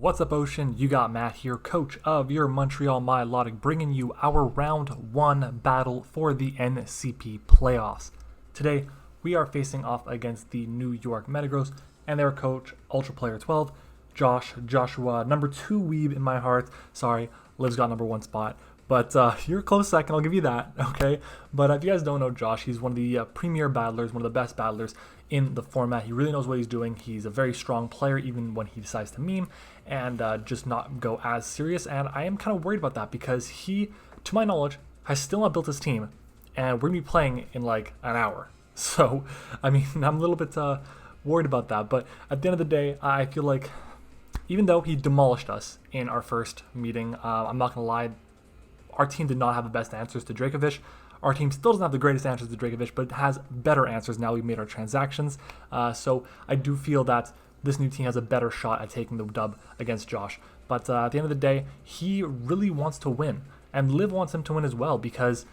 What's up, Ocean? You got Matt here, coach of your Montreal Milotics, bringing you our round 1 battle for the NCP playoffs. Today, we are facing off against the New York Metagross and their coach, Ultra Player 12, Joshua, number 2 weeb in my heart. Sorry, Liv's got number 1 spot. But you're a close second, I'll give you that, okay? But if you guys don't know Josh, he's one of the premier battlers, one of the best battlers in the format. He really knows what he's doing. He's a very strong player, even when he decides to meme and just not go as serious. And I am kind of worried about that because he, to my knowledge, has still not built his team. And we're going to be playing in like an hour. So, I mean, I'm a little bit worried about that. But at the end of the day, I feel like even though he demolished us in our first meeting, I'm not going to lie, our team did not have the best answers to Dracovish. Our team still doesn't have the greatest answers to Dracovish, but it has better answers now we've made our transactions. So I do feel that this new team has a better shot at taking the dub against Josh. But at the end of the day, he really wants to win. And Liv wants him to win as well, because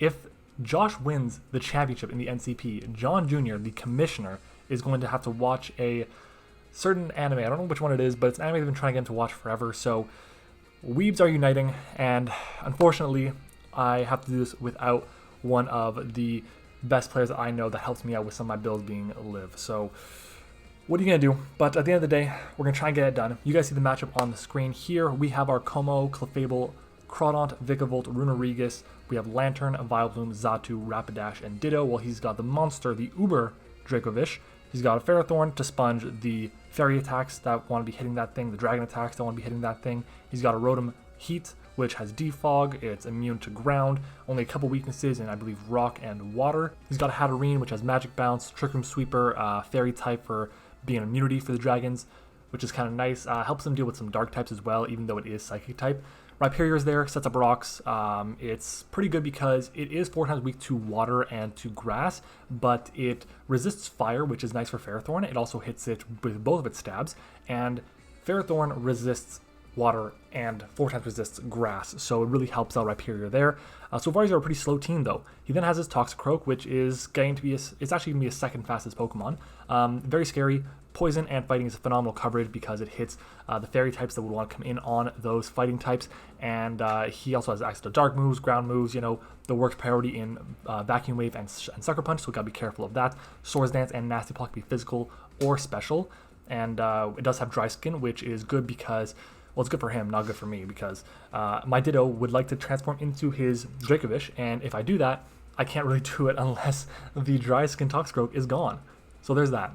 if Josh wins the championship in the NCP, John Jr., the commissioner, is going to have to watch a certain anime. I don't know which one it is, but it's an anime they've been trying to get him to watch forever. So weebs are uniting, and unfortunately, I have to do this without one of the best players that I know that helps me out with some of my builds, being Liv. So what are you going to do? But at the end of the day, we're going to try and get it done. You guys see the matchup on the screen here. We have our Como, Clefable, Crawdont, Vikavolt, Runerigus. We have Lantern, Vileplume, Xatu, Rapidash, and Ditto. Well, he's got the monster, the Uber Dracovish. He's got a Ferrothorn to sponge the fairy attacks that want to be hitting that thing, the dragon attacks that want to be hitting that thing. He's got a Rotom Heat, which has Defog, it's immune to ground, only a couple weaknesses in, I believe, rock and water. He's got a Hatterene, which has Magic Bounce, Trick Room Sweeper, Fairy type for being an immunity for the dragons, which is kind of nice. Helps them deal with some dark types as well, even though it is Psychic type. Rhyperior's there, sets up rocks. It's pretty good because it is 4 times weak to water and to grass, but it resists fire, which is nice for Ferrothorn. It also hits it with both of its stabs, and Ferrothorn resists water and 4 times resists grass, so it really helps out Rhyperior there. So far, he's a pretty slow team though. He then has his Toxicroak, which is going to be it's actually going to be his second fastest Pokemon. Very scary. Poison and fighting is a phenomenal coverage because it hits the fairy types that would want to come in on those fighting types, and he also has access to dark moves, ground moves, you know, the works priority in Vacuum Wave and Sucker Punch, so we gotta be careful of that. Swords Dance and Nasty Plot can be physical or special, and it does have Dry Skin, which is good because, well, it's good for him, not good for me, because my Ditto would like to transform into his Dracovish, and if I do that, I can't really do it unless the Dry Skin Toxicroak is gone. So there's that.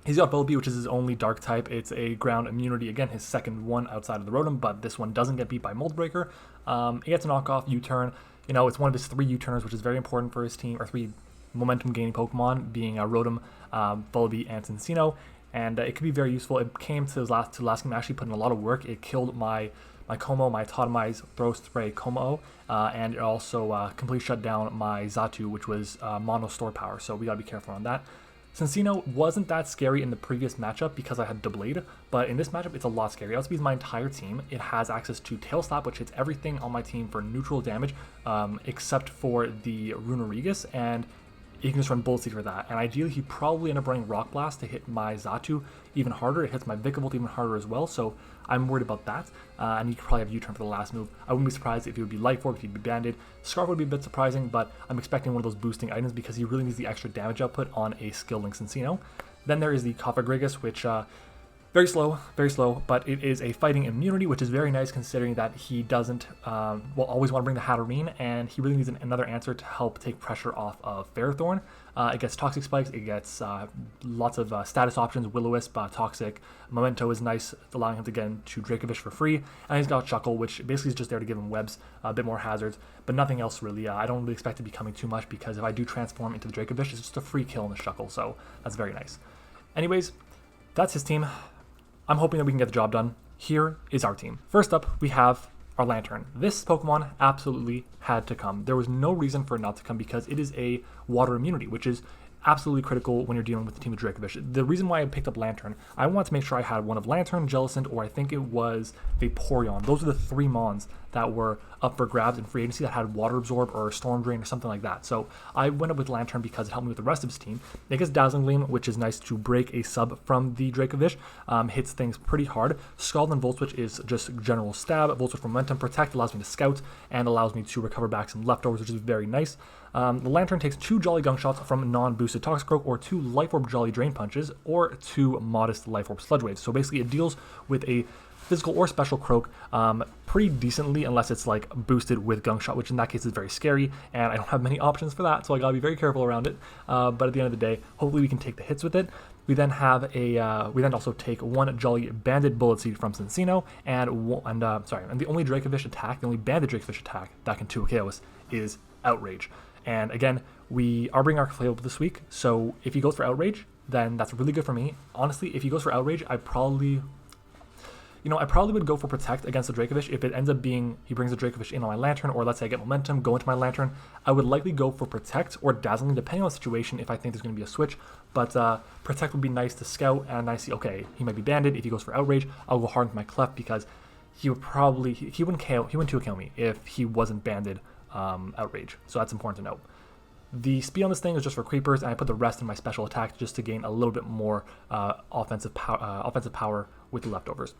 He's got Volbeat, which is his only dark type. It's a ground immunity, again, his second one outside of the Rotom, but this one doesn't get beat by Mold Breaker. It gets a knockoff U-turn. You know, it's one of his 3 U-turners, which is very important for his team, or 3 momentum-gaining Pokemon, being Rotom, Volbeat, and Cinccino. And it could be very useful. It came to the last game, actually put in a lot of work. It killed my Como, my Tautomized Throw Spray Como, and it also completely shut down my Xatu, which was Mono Store Power, so we gotta be careful on that. Cinccino wasn't that scary in the previous matchup because I had Doublade, but in this matchup it's a lot scary. It outspeeds my entire team. It has access to Tail Slap, which hits everything on my team for neutral damage, except for the Runerigus, and you can just run Bullet Seed for that. And ideally, he'd probably end up running Rock Blast to hit my Xatu even harder. It hits my Vikavolt even harder as well, so I'm worried about that. And he could probably have U-turn for the last move. I wouldn't be surprised if it would be Light Orb, if he'd be Banded. Scarf would be a bit surprising, but I'm expecting one of those boosting items because he really needs the extra damage output on a skill link Cinccino. Then there is the Cofagrigus, which very slow, but it is a fighting immunity, which is very nice considering that he doesn't always want to bring the Hatterene, and he really needs another answer to help take pressure off of Ferrothorn. It gets Toxic Spikes, it gets lots of status options, Will-O-Wisp, Toxic, Memento is nice, allowing him to get into Dracovish for free, and he's got Chuckle, which basically is just there to give him webs, a bit more hazards, but nothing else really. I don't really expect it to be coming too much because if I do transform into the Dracovish, it's just a free kill on the Chuckle, so that's very nice. Anyways, that's his team. I'm hoping that we can get the job done. Here is our team. First up, we have our Lantern. This Pokemon absolutely had to come. There was no reason for it not to come because it is a water immunity, which is absolutely critical when you're dealing with the team of Dracovish. The reason why I picked up Lantern, I wanted to make sure I had one of Lantern, Jellicent, or I think it was Vaporeon. Those are the 3 Mons that were up for grabs in free agency that had Water Absorb or Storm Drain or something like that. So I went up with Lantern because it helped me with the rest of his team. It gets Dazzling Gleam, which is nice to break a sub from the Dracovish. Hits things pretty hard. Scald and Volt Switch is just general stab. Volt Switch for Momentum Protect allows me to scout and allows me to recover back some leftovers, which is very nice. The Lantern takes 2 Jolly Gunk Shots from non-boosted Toxicroak, or 2 Life Orb Jolly Drain Punches, or 2 Modest Life Orb Sludge Waves. So basically it deals with a physical or special Croak pretty decently, unless it's like boosted with Gunk Shot, which in that case is very scary, and I don't have many options for that, so I gotta be very careful around it. But at the end of the day, hopefully we can take the hits with it. We then have we then also take 1 Jolly Banded Bullet Seed from Cincino, and the only Dracovish attack, the only Banded Dracovish attack that can 2 KOs is Outrage. And again, we are bringing our Clayable this week, so if he goes for Outrage, then that's really good for me. Honestly, if he goes for Outrage, I probably would go for Protect against the Dracovish. If it ends up being he brings the Dracovish in on my Lantern, or let's say I get Momentum, go into my Lantern, I would likely go for Protect or Dazzling, depending on the situation, if I think there's going to be a switch. But Protect would be nice to scout, and I see, okay, he might be banded. If he goes for Outrage, I'll go hard into my Clef, because he would probably, he wouldn't 2-kill me if he wasn't banded Outrage. So that's important to note. The speed on this thing is just for creepers, and I put the rest in my special attack just to gain a little bit more offensive power with the leftovers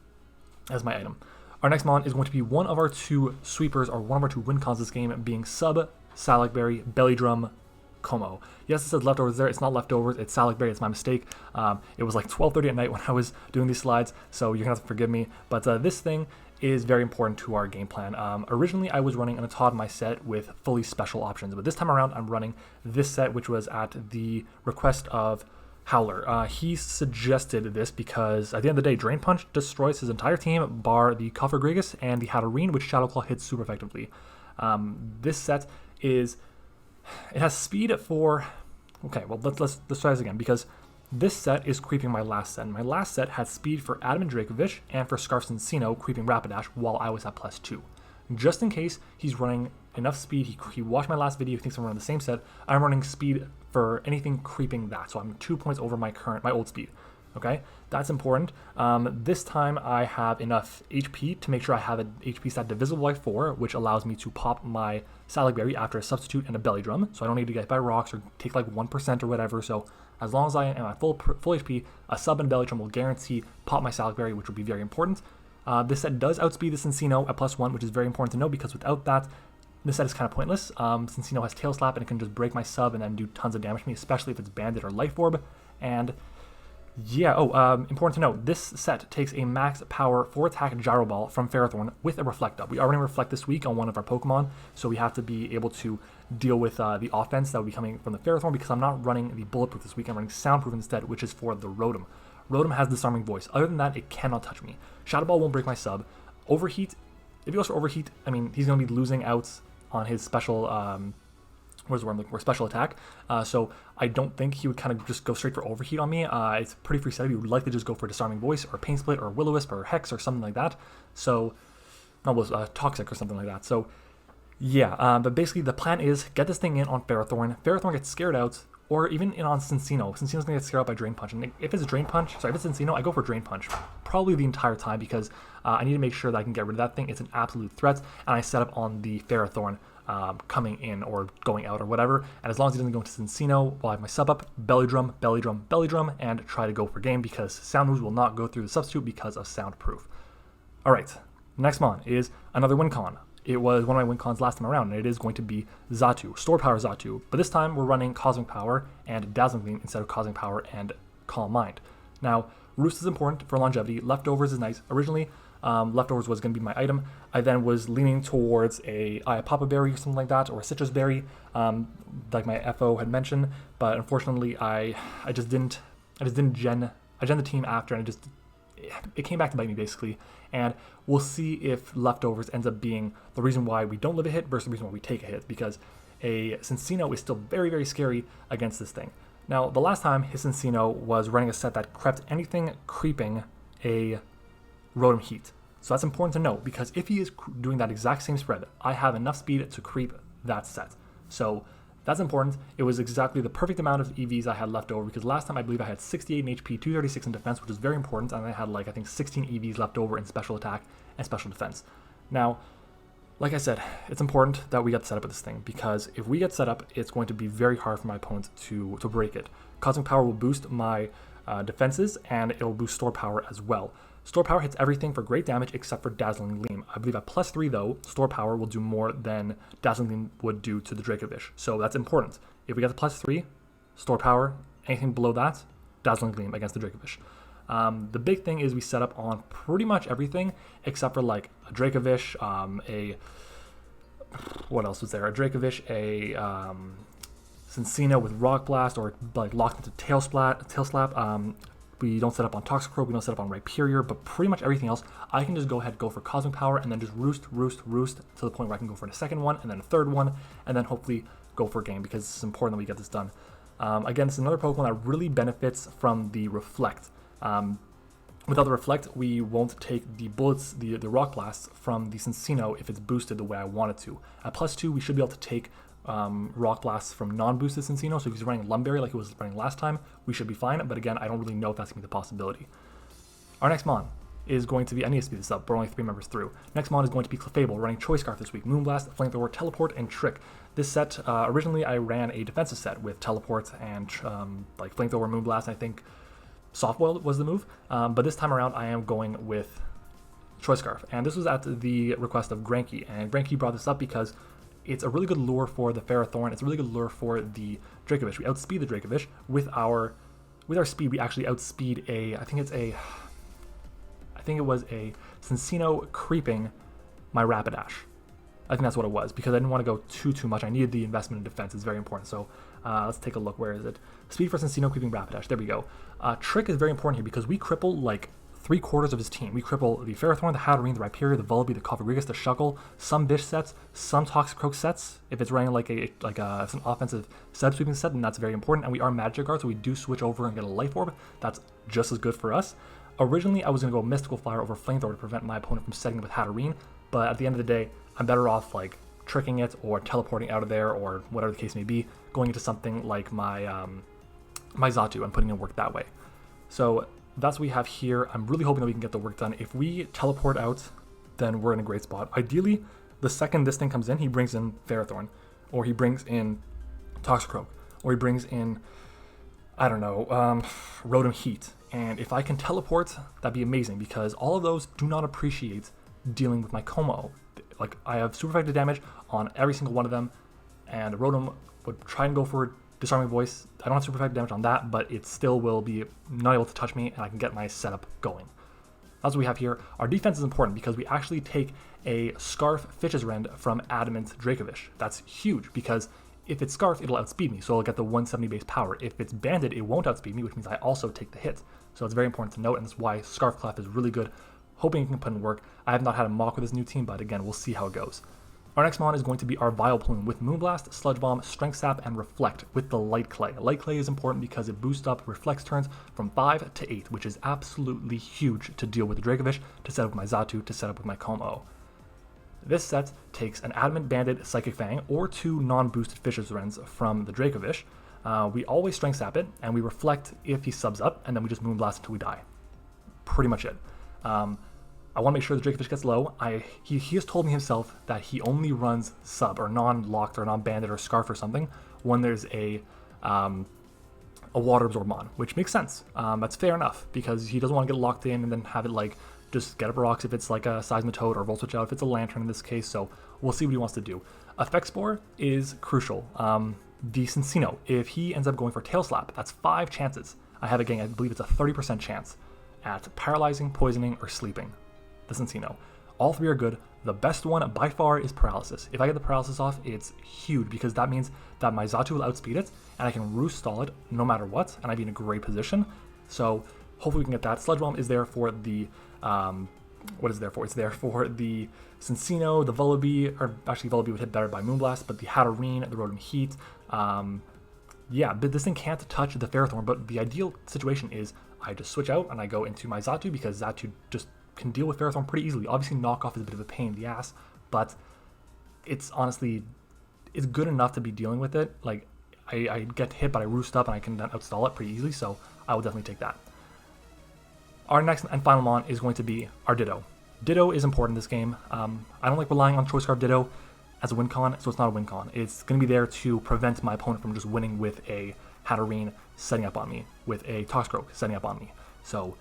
as my item. Our next mon is going to be one of our 2 sweepers, or one of our 2 win cons this game, being Sub, Salakberry, Belly Drum, Como. Yes, it says leftovers there. It's not leftovers. It's Salakberry. It's my mistake. It was like 12:30 at night when I was doing these slides, so you're going to have to forgive me. But this thing is very important to our game plan. Originally, I was running an Autotomy set with fully special options, but this time around, I'm running this set, which was at the request of Howler. He suggested this because at the end of the day, Drain Punch destroys his entire team, bar the Coffer and the Hatterene, which Shadow Claw hits super effectively. This set it has speed for, okay, well, let's try this again, because this set is creeping my last set. My last set had speed for Adam and Dracovish, and for Scarf Cincino creeping Rapidash while I was at +2. Just in case he's running enough speed, he watched my last video, he thinks I'm running the same set, I'm running speed for anything creeping that, so I'm 2 points over my old speed. Okay, that's important. This time I have enough HP to make sure I have an HP stat divisible by 4, which allows me to pop my Salakberry after a substitute and a Belly Drum, so I don't need to get hit by rocks or take like 1% or whatever. So as long as I am at full HP, a sub and Belly Drum will guarantee pop my Salakberry, which will be very important. This set does outspeed the Cincino at +1, which is very important to know, because without that, this set is kind of pointless. Cincino has Tail Slap, and it can just break my sub and then do tons of damage to me, especially if it's Banded or Life Orb. And yeah, important to note, this set takes a max power 4 attack Gyro Ball from Ferrothorn with a Reflect Up. We already Reflect this week on one of our Pokemon, so we have to be able to deal with the offense that will be coming from the Ferrothorn, because I'm not running the Bulletproof this week, I'm running Soundproof instead, which is for the Rotom. Rotom has Disarming Voice. Other than that, it cannot touch me. Shadow Ball won't break my sub. Overheat, if he goes for Overheat, I mean, he's going to be losing out on his special, where's the word I'm looking for? Special attack. So I don't think he would kind of just go straight for Overheat on me. It's pretty free set. He would likely just go for Disarming Voice or Pain Split or Will-O-Wisp or Hex or something like that. So, almost Toxic or something like that. So, yeah. But basically, the plan is get this thing in on Ferrothorn. Ferrothorn gets scared out, or even in on Cincino. Cincino's gonna get scared out by Drain Punch. And if it's Cincino, I go for Drain Punch probably the entire time, because I need to make sure that I can get rid of that thing. It's an absolute threat, and I set up on the Ferrothorn coming in or going out or whatever. And as long as he doesn't go into Cincino while I have my sub up, Belly Drum, Belly Drum, Belly Drum, and try to go for game, because Sound moves will not go through the substitute because of Soundproof. All right, next mon is another win con. It was one of my win cons last time around, and it is going to be Xatu, Store Power Xatu. But this time we're running Cosmic Power and Dazzling Gleam instead of Cosmic Power and Calm Mind. Now, Roost is important for longevity. Leftovers is nice. Originally, Leftovers was going to be my item. I then was leaning towards a Papa Berry or something like that, or a Citrus Berry, like my FO had mentioned. But unfortunately, I just didn't gen the team after, and it came back to bite me basically. And we'll see if Leftovers ends up being the reason why we don't live a hit versus the reason why we take a hit, because a Cincino is still very, very scary against this thing. Now, the last time his Cincino was running a set that crept anything creeping a Rotom Heat. So that's important to note, because if he is doing that exact same spread, I have enough speed to creep that set. So That's important. It was exactly the perfect amount of EVs I had left over, because last time I believe I had 68 in HP, 236 in defense, which is very important, and I had like I think 16 EVs left over in special attack and special defense. Now, like I said, it's important that we get set up with this thing, because if we get set up, it's going to be very hard for my opponent to break it. Cosmic Power will boost my defenses, and it will boost Store Power as well. Store Power hits everything for great damage except for Dazzling Gleam. I believe at +3 though, Store Power will do more than Dazzling Gleam would do to the Dracovish. So that's important. If we get the +3, Store Power, anything below that, Dazzling Gleam against the Dracovish. The big thing is we set up on pretty much everything except for like a Dracovish, what else was there? A Dracovish, a Cincino with Rock Blast, or like locked into Tail Slap. We don't set up on Toxicroak, we don't set up on Rhyperior, but pretty much everything else, I can just go ahead, go for Cosmic Power, and then just roost to the point where I can go for the second one, and then a third one, and then hopefully go for a game, because it's important that we get this done. Again, it's another Pokemon that really benefits from the Reflect. Without the Reflect, we won't take the bullets, the Rock Blasts from the Cincino if it's boosted the way I want it to. At +2, we should be able to take Rock Blasts from non-boosted Cincino, so if he's running Lumberry like he was running last time, we should be fine, but again, I don't really know if that's going to be the possibility. Our next Mon is going to be, I need to speed this up, we're only 3 members through. Next Mon is going to be Clefable, running Choice Scarf this week, Moonblast, Flamethrower, Teleport, and Trick. This set, originally I ran a defensive set with Teleport and like Flamethrower, Moonblast, I think Soft Boil was the move, but this time around I am going with Choice Scarf, and this was at the request of Granky, and Granky brought this up because it's a really good lure for the Ferrothorn. It's a really good lure for the Dracovish. We outspeed the Dracovish with our speed. We actually outspeed I think it was a Cincino creeping my Rapidash. I think that's what it was, because I didn't want to go too much. I needed the investment in defense. It's very important. So let's take a look. Where is it? Speed for Cincino creeping Rapidash. There we go. Trick is very important here because we cripple like 3/4 of his team. We cripple the Ferrothorn, the Hatterene, the Rhyperior, the Vullaby, the Cofagrigus, the Shuckle, some Bish sets, some Toxicroak sets. If it's running like it's an offensive set sweeping set, then that's very important. And we are Magic Guard, so we do switch over and get a Life Orb. That's just as good for us. Originally, I was going to go Mystical Fire over Flamethrower to prevent my opponent from setting it with Hatterene, but at the end of the day, I'm better off like tricking it or teleporting out of there or whatever the case may be, going into something like my my Xatu and putting in work that way. So that's what we have here. I'm really hoping that we can get the work done. If we teleport out, then we're in a great spot. Ideally, the second this thing comes in, he brings in Ferrothorn, or he brings in Toxicroak, or he brings in, I don't know, Rotom Heat. And if I can teleport, that'd be amazing, because all of those do not appreciate dealing with my Como. Like, I have super effective damage on every single one of them, and Rotom would try and go for Disarming Voice. I don't have super effective damage on that, but it still will be not able to touch me, and I can get my setup going. That's what we have here. Our defense is important because we actually take a Scarf Fish's Rend from Adamant Dracovish. That's huge, because if it's Scarf, it'll outspeed me, so I'll get the 170 base power. If it's Banded, it won't outspeed me, which means I also take the hit. So it's very important to note, and that's why Scarf Clef is really good. Hoping it can put in work. I have not had a mock with this new team, but again, we'll see how it goes. Our next Mon is going to be our Vileplume with Moonblast, Sludge Bomb, Strength Sap, and Reflect with the Light Clay. Light Clay is important because it boosts up Reflex turns from 5 to 8, which is absolutely huge to deal with the Dracovish, to set up with my Xatu, to set up with my Como. This set takes an Adamant Banded Psychic Fang or 2 non-boosted Fisher's Rends from the Dracovish. We always Strength Sap it, and we Reflect if he subs up, and then we just Moonblast until we die. Pretty much it. I want to make sure the Dracovish gets low. He has told me himself that he only runs sub or non-locked or non-banded or Scarf or something when there's a Water Absorb Mon, which makes sense. That's fair enough, because he doesn't want to get locked in and then have it like just get up rocks if it's like a Seismitoad, or Volt Switch out if it's a Lantern in this case, so we'll see what he wants to do. Effect Spore is crucial. The Cincino, if he ends up going for Tail Slap, that's 5 chances. I have it getting, I believe it's a 30% chance at paralyzing, poisoning, or sleeping the Cincino. All 3 are good. The best one by far is Paralysis. If I get the Paralysis off, it's huge, because that means that my Xatu will outspeed it, and I can Roost stall it no matter what, and I'd be in a great position. So hopefully we can get that. Sludge Bomb is there for the, what is it there for? It's there for the Cincino, the Vullaby, or actually Vullaby would hit better by Moonblast, but the Hatterene, the Rotom Heat, yeah, but this thing can't touch the Ferrothorn, but the ideal situation is I just switch out and I go into my Xatu, because Xatu just can deal with Ferrothorn pretty easily. Obviously, knockoff is a bit of a pain in the ass, but it's honestly, is good enough to be dealing with it. Like, I get hit, but I roost up and I can then outstall it pretty easily, so I will definitely take that. Our next and final mon is going to be our Ditto. Ditto is important in this game. I don't like relying on Choice Scarf Ditto as a win con, so it's not a win con. It's going to be there to prevent my opponent from just winning with a Hatterene setting up on me, with a Toxicroak setting up on me. So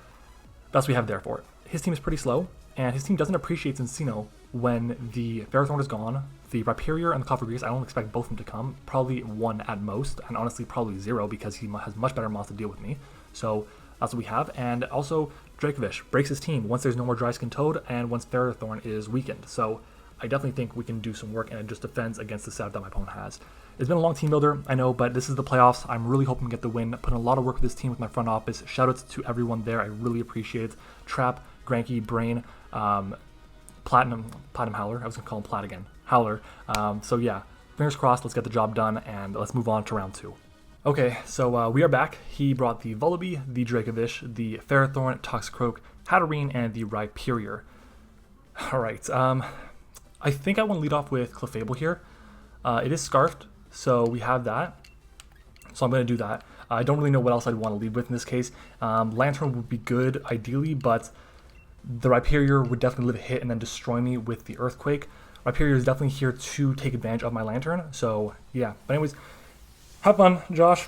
that's what we have there for it. His team is pretty slow, and his team doesn't appreciate Encino when the Ferrothorn is gone. The Rhyperior and the Cofagrigus, I don't expect both of them to come. Probably one at most, and honestly probably zero because he has much better mons to deal with me. So that's what we have. And also Dracovish breaks his team once there's no more Dry Skin Toad and once Ferrothorn is weakened. So I definitely think we can do some work, and it just defends against the setup that my opponent has. It's been a long team builder, I know, but this is the playoffs. I'm really hoping to get the win. Put in a lot of work with this team with my front office. Shoutouts to everyone there. I really appreciate it. Trap, Granky, Brain, Platinum Howler. I was going to call him Plat again. Howler. So yeah, fingers crossed. Let's get the job done, and let's move on to round 2. Okay, so we are back. He brought the Vullaby, the Dracovish, the Ferrothorn, Toxicroak, Hatterene, and the Rhyperior. Alright, I think I want to lead off with Clefable here. It is Scarfed, so we have that. So I'm going to do that. I don't really know what else I'd want to lead with in this case. Lantern would be good, ideally, but the Rhyperior would definitely live a hit and then destroy me with the Earthquake. Rhyperior is definitely here to take advantage of my Lantern, so yeah. But anyways, have fun, Josh.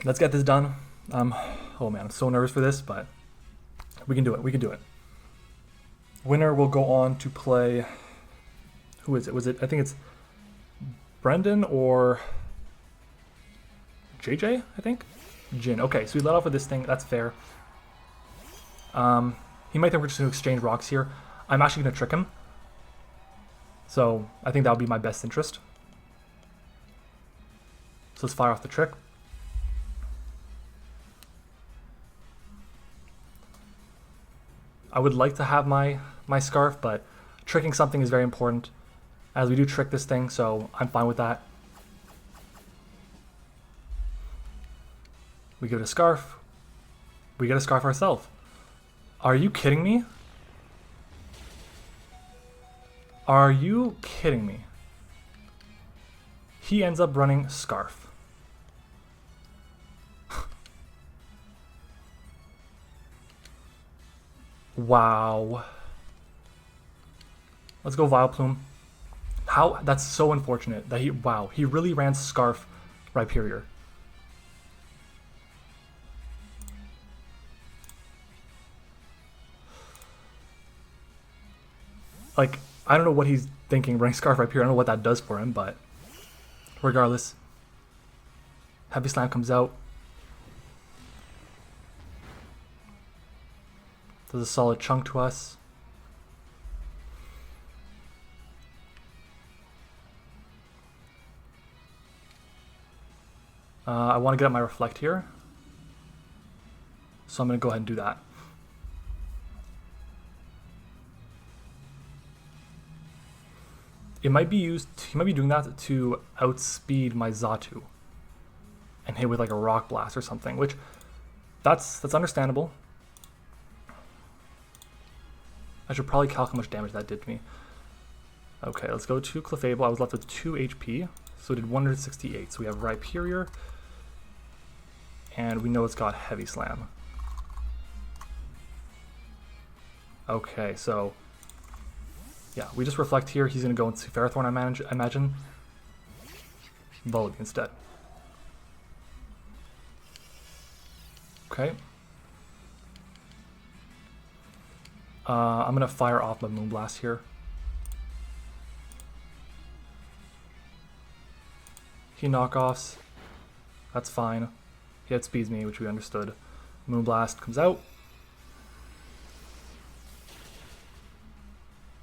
Let's get this done. Oh man, I'm so nervous for this, but we can do it. We can do it. Winner will go on to play... Who is it? I think it's Brendan or JJ, I think? Jin. Okay, so we let off with this thing. That's fair. He might think we're just going to exchange rocks here. I'm actually going to trick him. So I think that would be my best interest. So let's fire off the trick. I would like to have my Scarf, but tricking something is very important, as we do trick this thing, so I'm fine with that. We give it a Scarf. We get a Scarf ourselves. Are you kidding me? Are you kidding me? He ends up running Scarf. Wow. Let's go Vileplume. How? That's so unfortunate that he really ran Scarf Rhyperior. Like, I don't know what he's thinking running Scarf Rhyperior. I don't know what that does for him, but regardless. Heavy Slam comes out. Does a solid chunk to us. I want to get up my Reflect here. So I'm going to go ahead and do that. It might be used, he might be doing that to outspeed my Xatu and hit with like a Rock Blast or something, which that's understandable. I should probably calc how much damage that did to me. Okay, let's go to Clefable. I was left with 2 HP, so it did 168. So we have Rhyperior, and we know it's got Heavy Slam. Okay, so yeah, we just Reflect here. He's going to go into Ferrothorn, I imagine. Vullaby instead. Okay. I'm going to fire off my Moonblast here. He knockoffs. That's fine. He outspeeds me, which we understood. Moonblast comes out.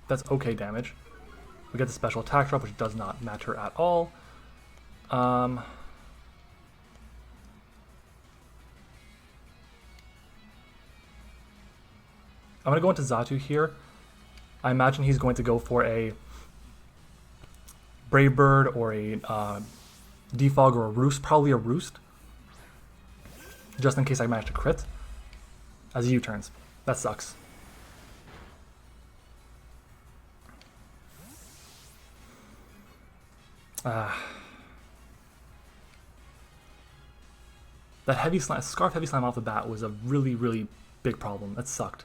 That's okay damage. We get the special attack drop, which does not matter at all. I'm going to go into Xatu here. I imagine he's going to go for a Brave Bird or a Defog or a Roost, probably a Roost. Just in case I manage to crit. As he U-turns. That sucks. That heavy slime, Scarf heavy slime off the bat was a really, really big problem. That sucked.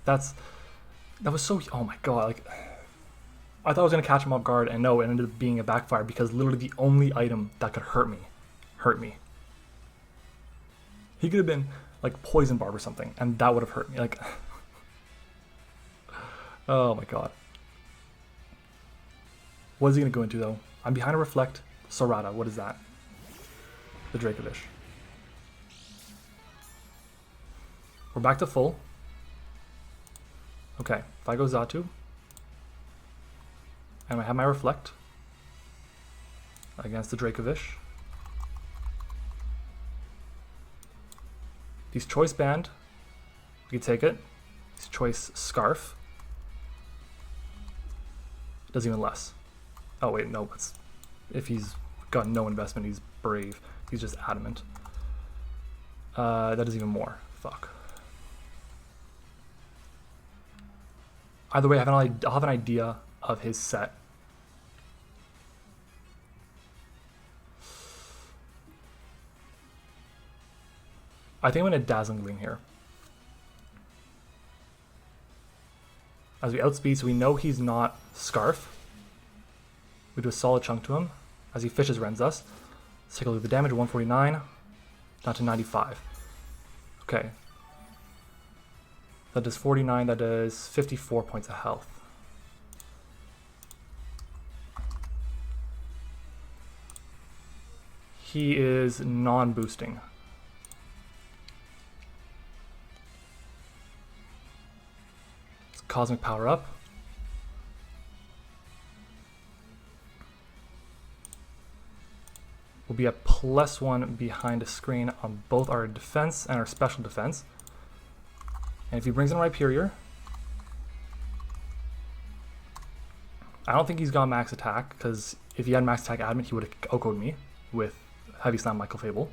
That was so, oh my god, like, I thought I was going to catch him off guard, and no, it ended up being a backfire because literally the only item that could hurt me. He could have been like Poison Barb or something, and that would have hurt me, like, oh my god. What is he going to go into though? I'm behind a Reflect, Sarada, what is that? The Dracovish. We're back to full. Okay, if I go Zatu, and I have my Reflect against the Dracovish. He's Choice Band, we can take it. He's Choice Scarf. Does even less. Oh wait, no, it's, if he's got no investment, he's Brave. He's just Adamant. That is even more. Fuck. Either way, I'll have an idea of his set. I think I'm going to Dazzling Gleam here. As we outspeed, so we know he's not Scarf. We do a solid chunk to him as he fishes rends us. Let's take a look at the damage, 149 down to 95. Okay. That does 49, that does 54 points of health. He is non-boosting. It's Cosmic Power up. We'll be at +1 behind a screen on both our defense and our special defense. And if he brings in Rhyperior, I don't think he's got max attack, because if he had max attack Adamant, he would have OHKO'd me with Heavy Slam Michael Fable.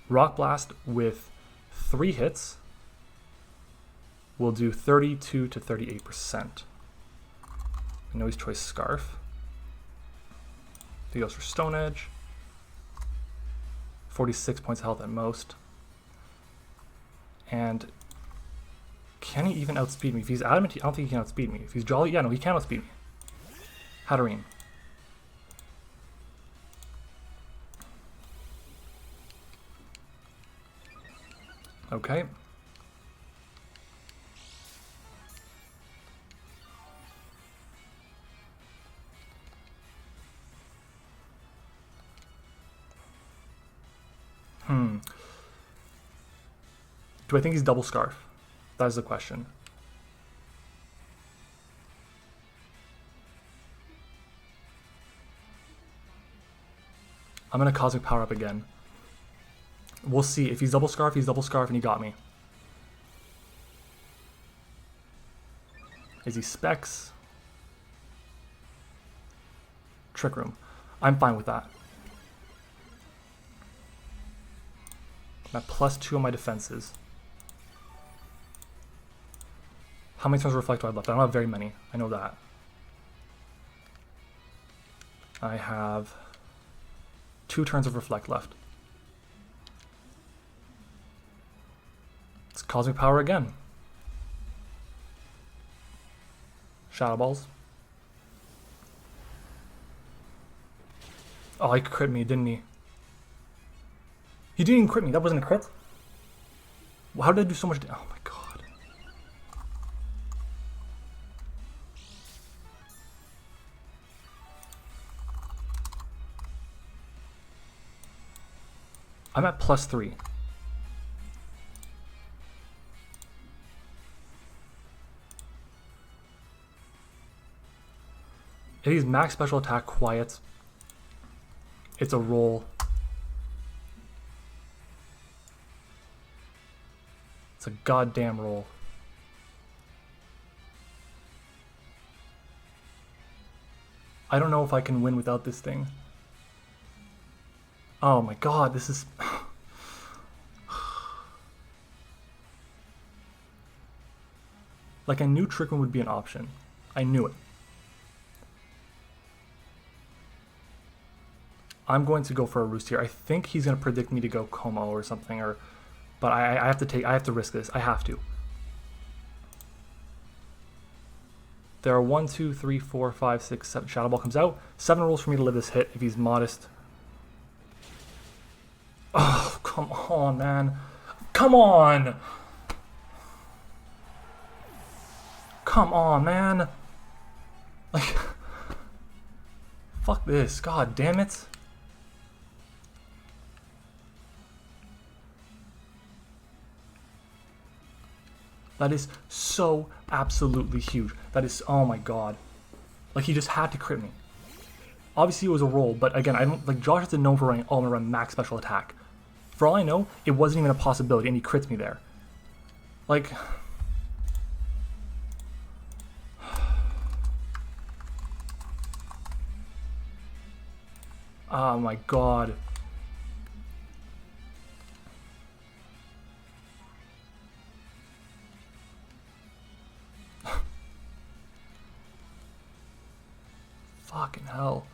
Rock Blast with 3 hits will do 32 to 38%. I know he's Choice Scarf. He goes for Stone Edge. 46 points of health at most. And can he even outspeed me? If he's Adamant, I don't think he can outspeed me. If he's Jolly, yeah, no, he can outspeed me. Hatterene. Okay. Do I think he's double Scarf? That is the question. I'm gonna Cosmic Power up again. We'll see. If he's double Scarf, and he got me. Is he Specs? Trick Room. I'm fine with that. I'm at +2 on my defenses. How many turns of Reflect do I have left? I don't have very many. I know that. I have 2 turns of Reflect left. It's Cosmic Power again. Shadow Balls. Oh, he crit me, didn't he? He didn't even crit me. That wasn't a crit. How did I do so much damage? Oh my god. I'm at +3. If he's max special attack quiet, it's a roll. It's a goddamn roll. I don't know if I can win without this thing. Oh my god, this is... Like, I knew Trickman would be an option. I knew it. I'm going to go for a Roost here. I think he's going to predict me to go Como or something, but I have to risk this. I have to. There are 1, 2, 3, 4, 5, 6, 7. Shadow Ball comes out. 7 rolls for me to live this hit if he's modest. Oh, come on, man. Come on! Come on, man. Like, fuck this. God damn it. That is so absolutely huge. That is, oh my god. Like, he just had to crit me. Obviously, it was a roll, but again, I don't, like, Josh has to know for running, oh, I'm gonna run max special attack. For all I know, it wasn't even a possibility, and he crits me there. Like, oh my god. Fucking hell.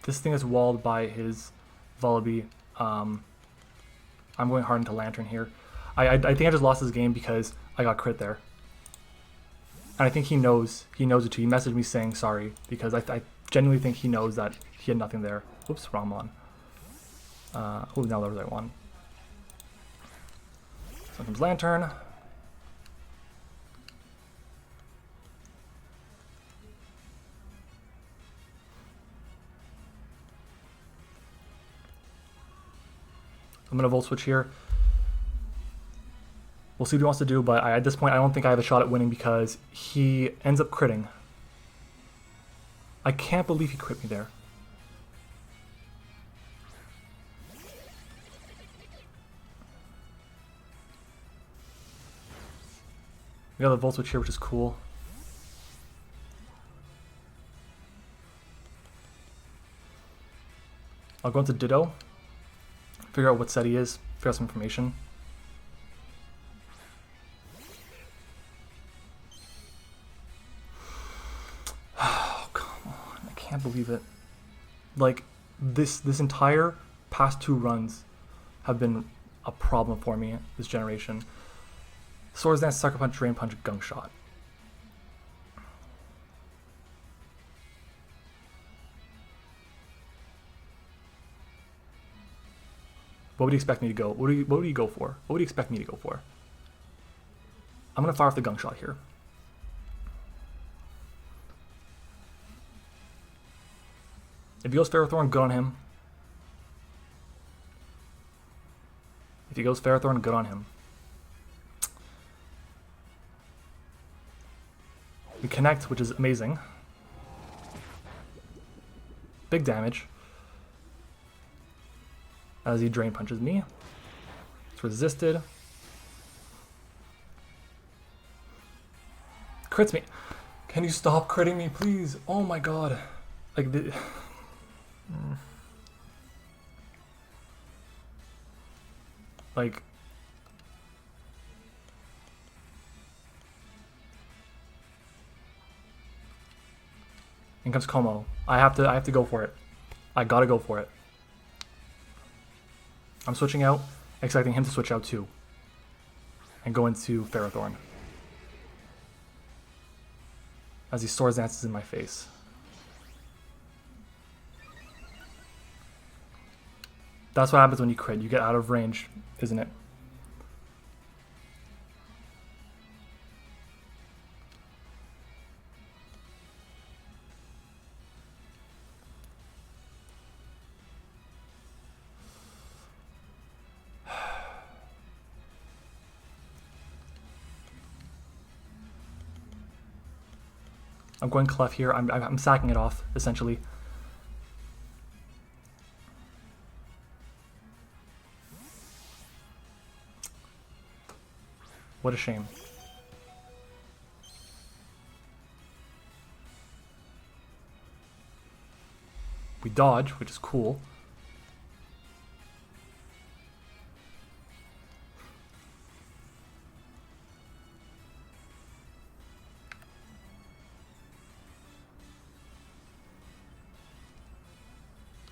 This thing is walled by his Vullaby. I'm going hard into Lantern here. I think I just lost this game because I got crit there. And I think he knows it too. He messaged me saying sorry because I genuinely think he knows that he had nothing there. Oops, wrong one. Oh, now there's the right one. So comes Lantern. I'm gonna Volt Switch here. We'll see what he wants to do, but at this point I don't think I have a shot at winning because he ends up critting. I can't believe he crit me there. We got the Volt Switch here, which is cool. I'll go into Ditto, figure out what set he is, figure out some information. Oh, come on. I can't believe it. Like, this entire past 2 runs have been a problem for me this generation. Swords Dance, Sucker Punch, Drain Punch, Gunk Shot. What would you expect me to go? What would you go for? What would you expect me to go for? I'm gonna fire off the Gunk Shot here. If he goes Ferrothorn, good on him. If he goes Ferrothorn, good on him. We connect, which is amazing. Big damage. As he Drain Punches me. It's resisted. Crits me. Can you stop critting me, please? Oh my god. Like, like, in comes Como. I have to go for it. I gotta go for it. I'm switching out, expecting him to switch out too. And go into Ferrothorn. As he Swords Dances in my face. That's what happens when you crit. You get out of range, isn't it? I'm going Clef here. I'm sacking it off, essentially. What a shame. We dodge, which is cool.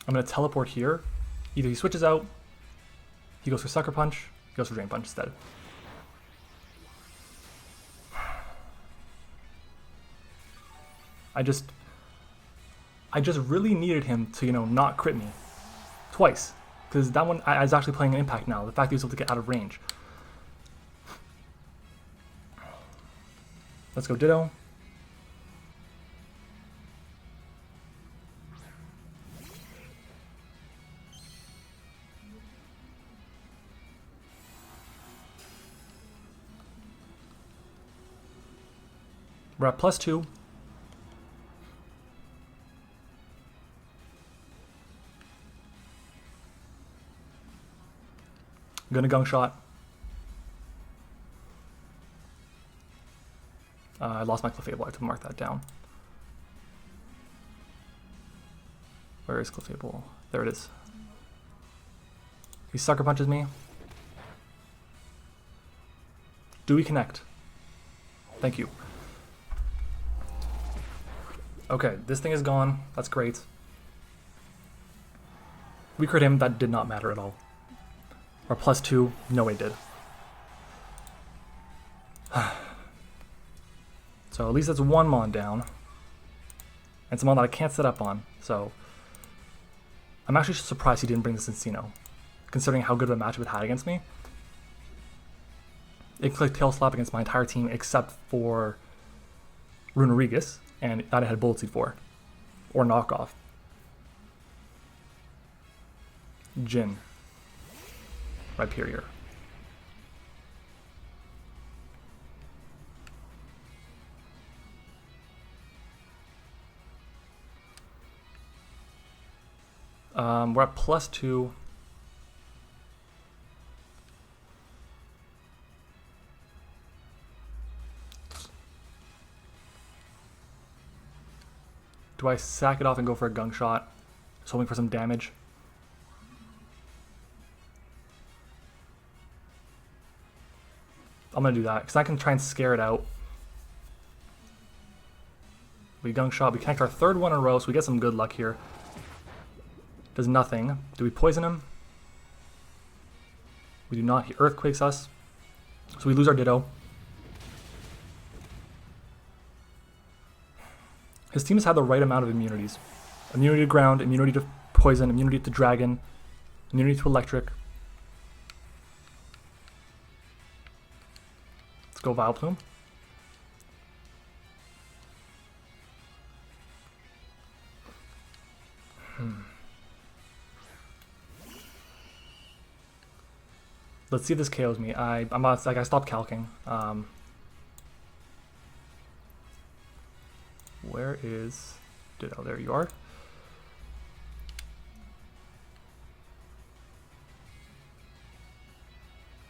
I'm going to teleport here. Either he switches out, he goes for Sucker Punch, he goes for Drain Punch instead. I just really needed him to, not crit me twice. Because that one, I was actually playing an impact now. The fact that he was able to get out of range. Let's go Ditto. We're at +2. I'm gonna Gunk Shot. I lost my Clefable. I have to mark that down. Where is Clefable? There it is. He Sucker Punches me. Do we connect? Thank you. Okay, this thing is gone. That's great. We crit him. That did not matter at all. Or +2. No, it did. So at least that's one Mon down. And it's a Mon that I can't set up on. So I'm actually surprised he didn't bring this Encino, considering how good of a matchup it had against me. It clicked Tail Slap against my entire team except for Runerigus, and that I had Bullet Seed for. Or Knockoff. Jin. Rhyperior. We're at +2. Do I sack it off and go for a Gunk Shot? Just hoping for some damage. I'm gonna do that because I can try and scare it out. We Gunk Shot. We connect our third one in a row, so we get some good luck here. Does nothing. Do we poison him? We do not. He Earthquakes us. So we lose our Ditto. His team has had the right amount of immunities. Immunity to ground, immunity to poison, immunity to dragon, immunity to electric. Let's go Vileplume. Let's see if this KOs me. I stopped calcing. Where is Ditto? There you are.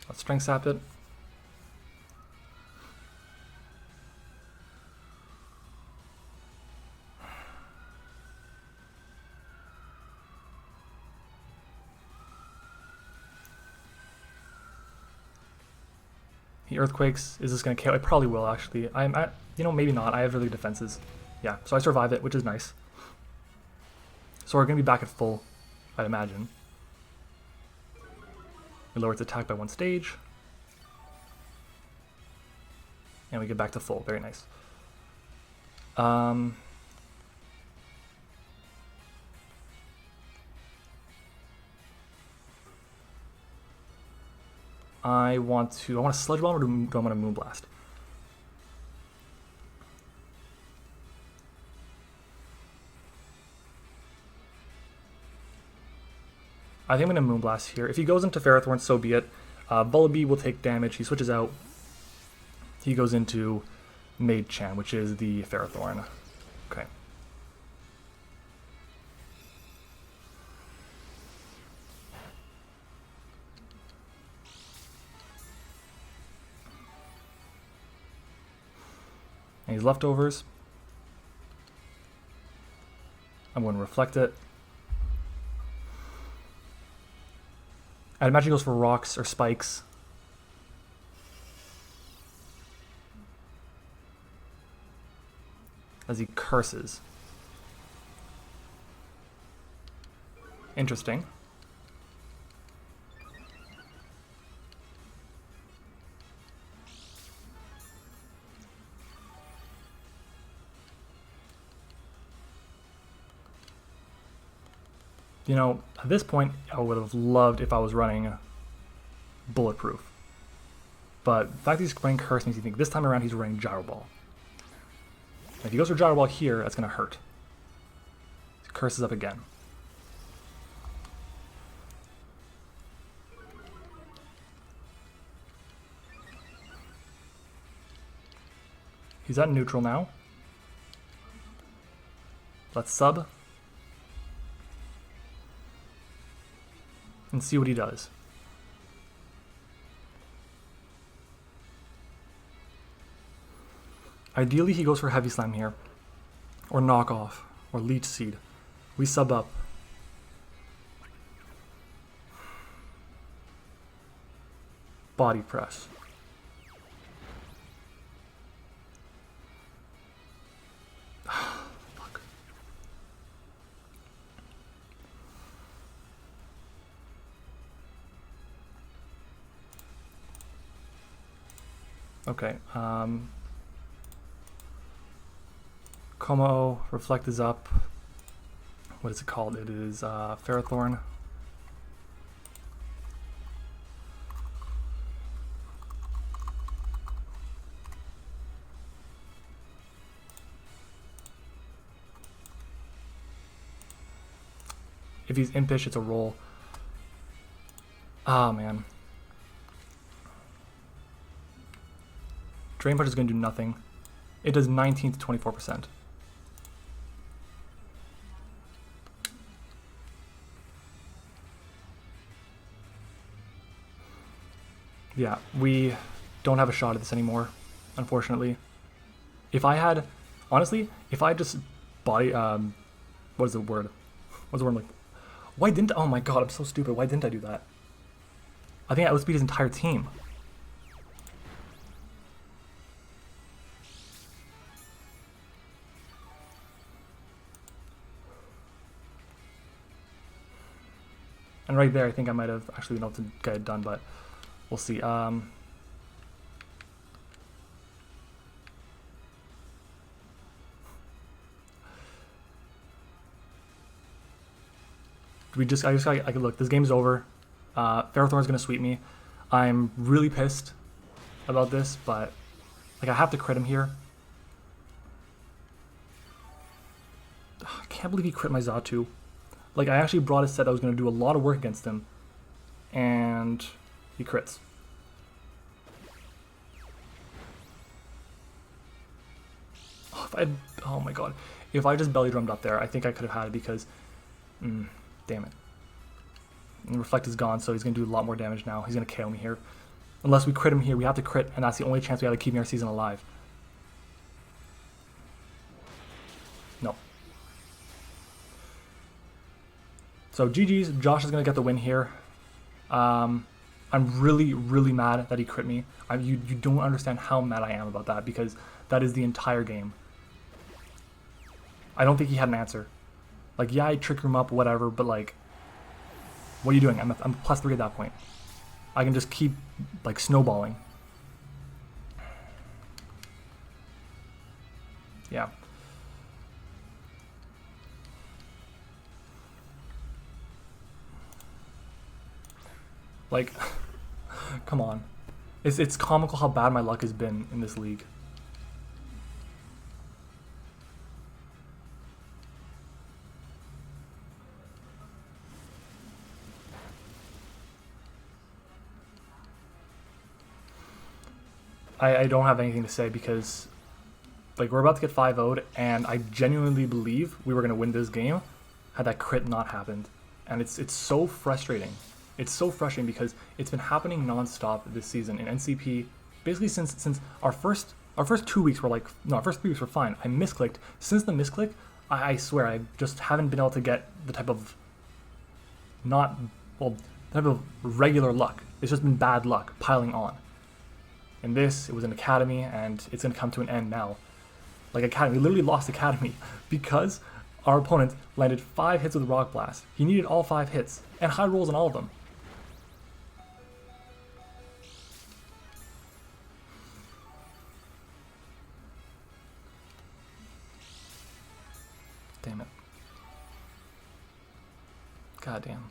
Let's Strength Sap it. He Earthquakes. Is this going to KO? It probably will, actually. Maybe not. I have really good defenses. Yeah, so I survive it, which is nice. So we're going to be back at full, I'd imagine. We lower its attack by 1 stage. And we get back to full. Very nice. I want to Sludge Bomb, or do I want to Moonblast? I think I'm going to Moonblast here. If he goes into Ferrothorn, so be it. Vullaby will take damage. He switches out. He goes into Maid-Chan, which is the Ferrothorn. Okay. And he's Leftovers. I'm going to Reflect it. I'd imagine he goes for Rocks or Spikes. As he curses. Interesting. You know, at this point, I would have loved if I was running Bulletproof. But the fact that he's running Curse makes you think this time around he's running Gyro Ball. If he goes for Gyro Ball here, that's going to hurt. Curse is up again. He's at neutral now. Let's sub. And see what he does. Ideally, he goes for Heavy Slam here. Or Knock Off. Or Leech Seed. We sub up. Body Press. Fuck. Okay, Como, Reflect is up. What is it called? It is Ferrothorn. If he's Impish, it's a roll. Ah, man. Drain Punch is going to do nothing. It does 19 to 24%. Yeah, we don't have a shot at this anymore, unfortunately. If I had, honestly, if I just body, what is the word? What's the word like? Why didn't, oh my god, I'm so stupid. Why didn't I do that? I think I outspeed his entire team. And right there, I think I might have actually been able to get it done, but we'll see. I just gotta look, this game's over. Ferrothorn's gonna sweep me. I'm really pissed about this, but like I have to crit him here. I can't believe he crit my Xatu. Like I actually brought a set that was gonna do a lot of work against him, and he crits. Oh, if I had, oh my god, if I just belly drummed up there, I think I could have had it because. Damn it. And Reflect is gone, so he's going to do a lot more damage now. He's going to KO me here. Unless we crit him here, we have to crit, and that's the only chance we have of keeping our season alive. No. So GG's, Josh is going to get the win here. I'm really, really mad that he crit me. You don't understand how mad I am about that, because that is the entire game. I don't think he had an answer. Like, yeah, I trick him up, whatever, but like, what are you doing? I'm +3 at that point. I can just keep, like, snowballing. Yeah. Like, come on. It's comical how bad my luck has been in this league. I don't have anything to say because, like, we're about to get 5-0'd, and I genuinely believe we were going to win this game had that crit not happened. And it's so frustrating. It's so frustrating because it's been happening non-stop this season in NCP, basically since our first 2 weeks were like, no, our first 3 weeks were fine. I misclicked. Since the misclick, I swear I just haven't been able to get the type of regular luck. It's just been bad luck piling on. In this, it was an academy, and it's going to come to an end now. Like, academy, we literally lost academy because Our opponent landed 5 hits with Rock Blast. He needed all 5 hits, and high rolls on all of them. Damn it. God damn.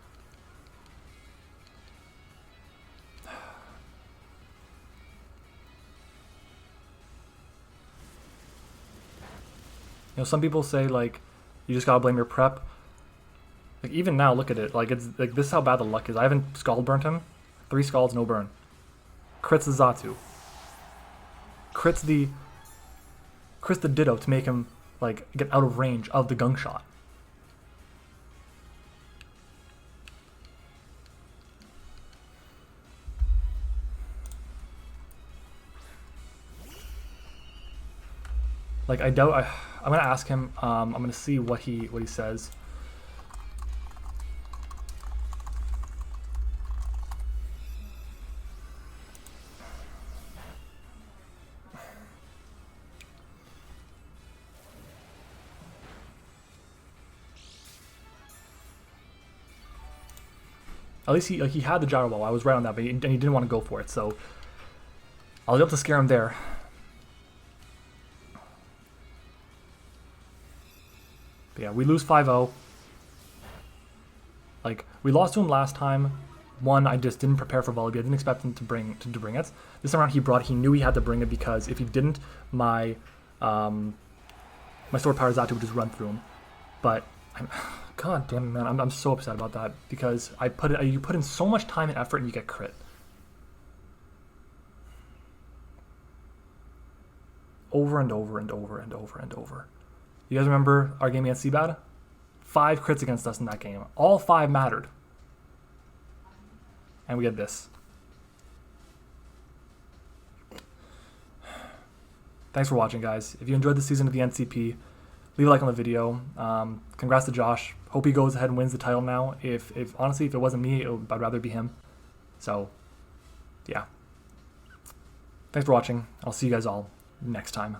You know, some people say, like, you just gotta blame your prep. Like, even now, look at it. Like, it's like, this is how bad the luck is. I haven't Scald burnt him. 3 Scalds, no burn. Crits the Xatu. Crits the Ditto to make him, like, get out of range of the Gunk Shot. Like, I doubt. I'm gonna ask him. I'm gonna see what he says. At least he had the gyro ball. I was right on that, but he didn't want to go for it. So I was able to scare him there. But yeah, we lose 5-0. Like, we lost to him last time. One, I just didn't prepare for Volleyball. I didn't expect him to bring it. This time around, he knew he had to bring it, because if he didn't, my Sword Power Xatu would just run through him. But God damn it, man, I'm so upset about that, because you put in so much time and effort and you get crit. Over and over and over and over and over. You guys remember our game against Seabad? 5 crits against us in that game. All 5 mattered. And we had this. Thanks for watching, guys. If you enjoyed the season of the NCP, leave a like on the video. Congrats to Josh. Hope he goes ahead and wins the title now. If honestly, if it wasn't me, I'd rather be him. So, yeah. Thanks for watching. I'll see you guys all next time.